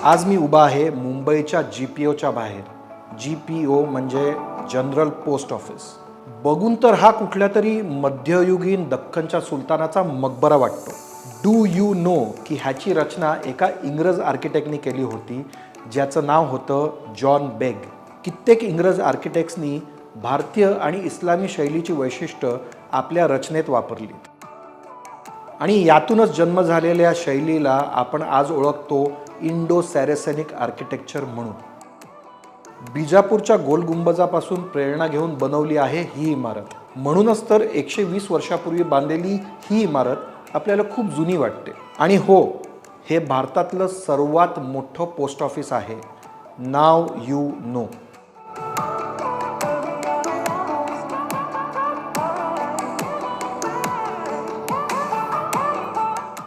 आज मी उभा आहे मुंबईच्या GPOच्या बाहेर. GPO म्हणजे जनरल पोस्ट ऑफिस. बघून तर हा कुठल्या तरी मध्ययुगीन दख्खनच्या सुलतानाचा मकबरा वाटतो. डू यू नो की ह्याची रचना एका इंग्रज आर्किटेक्टने केली होती, ज्याचं नाव होतं जॉन बेग. कित्येक इंग्रज आर्किटेक्ट्सनी भारतीय आणि इस्लामी शैलीची वैशिष्ट्य आपल्या रचनेत वापरली आणि यातूनच जन्म झालेल्या शैलीला आपण आज ओळखतो इंडो सॅरेसेनिक आर्किटेक्चर म्हणून. बिजापूरच्या गोल गुंबजापासून प्रेरणा घेऊन बनवली आहे ही इमारत. म्हणूनच तर 120 वर्षापूर्वी बांधलेली ही इमारत आपल्याला खूप जुनी वाटते. आणि हो, हे भारतातलं सर्वात मोठं पोस्ट ऑफिस आहे. नाव यू नो.